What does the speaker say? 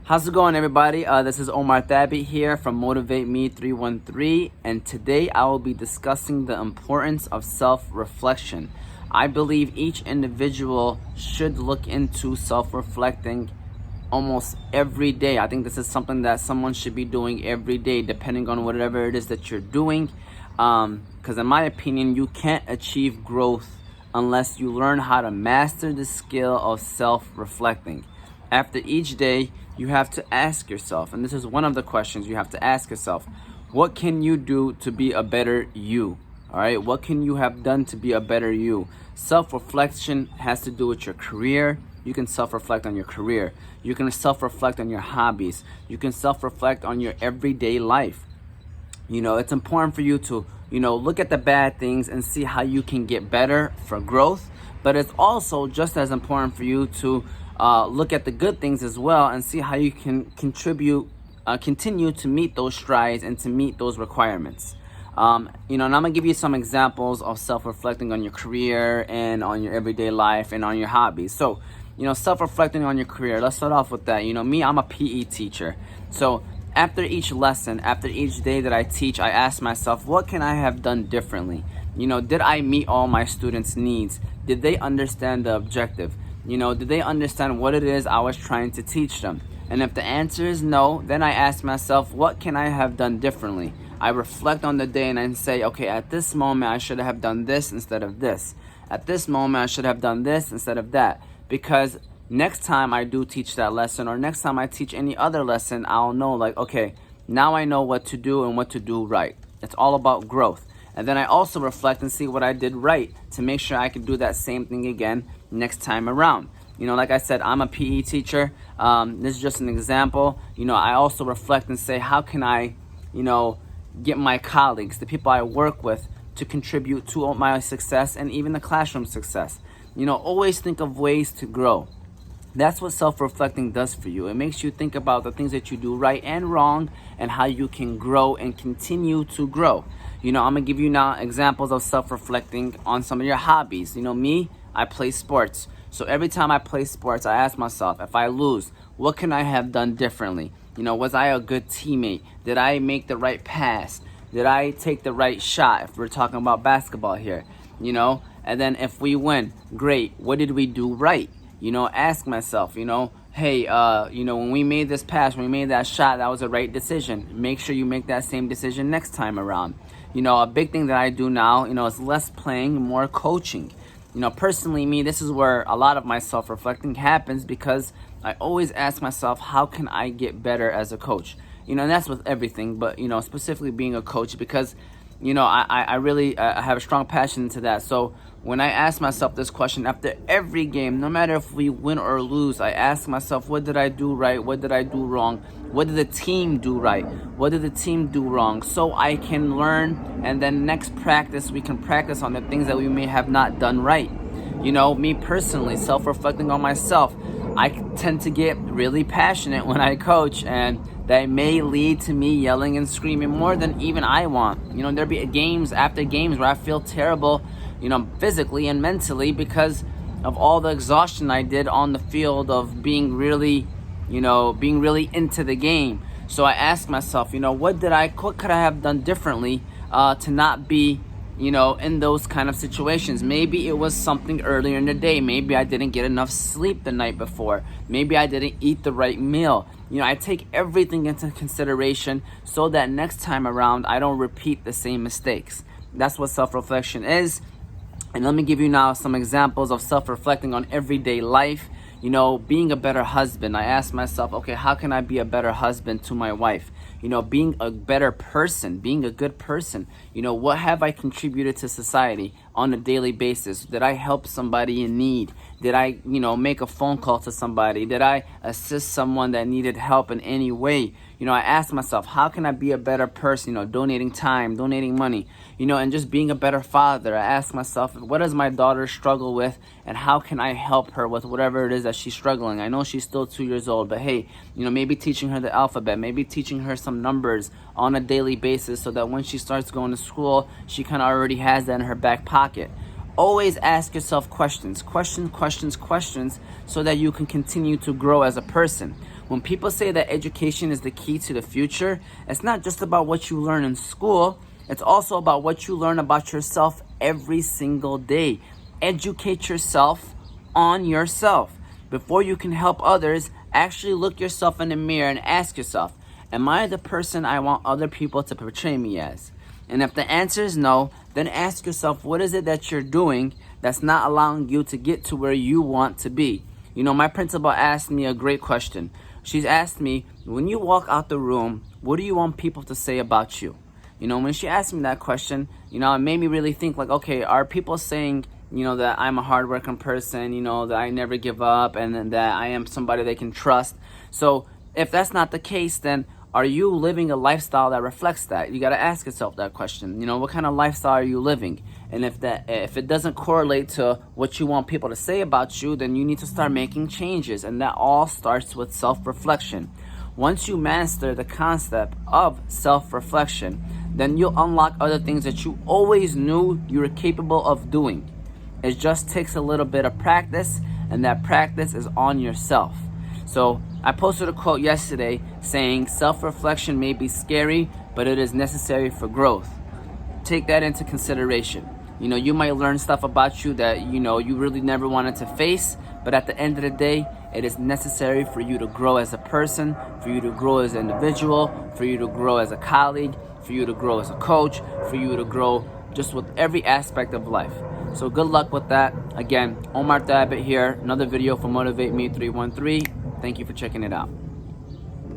How's it going, everybody? This is Omar Thabit here from MotivateMe313, and today I will be discussing the importance of self-reflection. I believe each individual should look into self-reflecting almost every day. I think this is something that someone should be doing every day, depending on whatever it is that you're doing. Because in my opinion, you can't achieve growth unless you learn how to master the skill of self-reflecting. After each day, you have to ask yourself, and this is one of the questions you have to ask yourself, what can you do to be a better you? All right, what can you have done to be a better you? Self-reflection has to do with your career. You can self-reflect on your career. You can self-reflect on your hobbies. You can self-reflect on your everyday life. It's important for you to, look at the bad things and see how you can get better for growth. But it's also just as important for you to look at the good things as well and see how you can continue to meet those strides and to meet those requirements. And I'm gonna give you some examples of self-reflecting on your career and on your everyday life and on your hobbies. So, self-reflecting on your career, let's start off with that. Me, I'm a PE teacher. So after each lesson, after each day that I teach, I ask myself, what can I have done differently? Did I meet all my students' needs? Did they understand the objective? Did they understand what it is I was trying to teach them? And if the answer is no, then I ask myself, what can I have done differently? I reflect on the day and I say, okay, at this moment, I should have done this instead of this. At this moment, I should have done this instead of that. Because next time I do teach that lesson, or next time I teach any other lesson, I'll know, like, okay, now I know what to do and what to do right. It's all about growth. And then I also reflect and see what I did right to make sure I can do that same thing again next time around. Like I said, I'm a PE teacher. This is just an example. I also reflect and say, how can I, get my colleagues, the people I work with, to contribute to my success and even the classroom success. Always think of ways to grow. That's what self-reflecting does for you. It makes you think about the things that you do right and wrong and how you can grow and continue to grow. I'm going to give you now examples of self-reflecting on some of your hobbies. Me, I play sports. So every time I play sports, I ask myself, if I lose, what can I have done differently? Was I a good teammate? Did I make the right pass? Did I take the right shot? If we're talking about basketball here, and then if we win, great. What did we do right? Ask myself, hey, when we made this pass, when we made that shot, that was a right decision. Make sure you make that same decision next time around. A big thing that I do now, is less playing, more coaching. Personally, me, this is where a lot of my self-reflecting happens, because I always ask myself, how can I get better as a coach? And that's with everything, but, specifically being a coach, because, I really have a strong passion into that. So when I ask myself this question after every game, no matter if we win or lose, I ask myself, what did I do right? What did I do wrong? What did the team do right? What did the team do wrong? So I can learn, and then next practice, we can practice on the things that we may have not done right. Me personally, self-reflecting on myself, I tend to get really passionate when I coach, and that may lead to me yelling and screaming more than even I want. There'll be games after games where I feel terrible, physically and mentally, because of all the exhaustion I did on the field of being really into the game. So I ask myself, what could I have done differently to not be, in those kind of situations? Maybe it was something earlier in the day. Maybe I didn't get enough sleep the night before. Maybe I didn't eat the right meal. I take everything into consideration so that next time around, I don't repeat the same mistakes. That's what self-reflection is. And let me give you now some examples of self-reflecting on everyday life. Being a better husband, I ask myself, okay, how can I be a better husband to my wife? Being a better person, being a good person. What have I contributed to society on a daily basis? Did I help somebody in need? Did I, make a phone call to somebody? Did I assist someone that needed help in any way? I ask myself, how can I be a better person? Donating time, donating money, and just being a better father. I ask myself, what does my daughter struggle with, and how can I help her with whatever it is that she's struggling? I know she's still 2 years old, but hey, maybe teaching her the alphabet, maybe teaching her some numbers on a daily basis so that when she starts going to school, she kind of already has that in her back pocket. Always ask yourself questions, so that you can continue to grow as a person. When people say that education is the key to the future, it's not just about what you learn in school, it's also about what you learn about yourself every single day. Educate yourself on yourself. Before you can help others, actually look yourself in the mirror and ask yourself, am I the person I want other people to portray me as? And if the answer is no, then ask yourself, what is it that you're doing that's not allowing you to get to where you want to be? You know, my principal asked me a great question. She's asked me, when you walk out the room, what do you want people to say about you? You know, when she asked me that question, you know, it made me really think like, okay, are people saying, you know, that I'm a hardworking person, you know, that I never give up, and that I am somebody they can trust? So if that's not the case, then are you living a lifestyle that reflects that? You got to ask yourself that question. You know, what kind of lifestyle are you living? And if it doesn't correlate to what you want people to say about you, then you need to start making changes. And that all starts with self-reflection. Once you master the concept of self-reflection, then you'll unlock other things that you always knew you were capable of doing. It just takes a little bit of practice, and that practice is on yourself. So I posted a quote yesterday saying, self-reflection may be scary, but it is necessary for growth. Take that into consideration. You know, you might learn stuff about you that, you know, you really never wanted to face, but at the end of the day, it is necessary for you to grow as a person, for you to grow as an individual, for you to grow as a colleague, for you to grow as a coach, for you to grow just with every aspect of life. So good luck with that. Again, Omar Thabit here, another video for Motivate Me 313. Thank you for checking it out.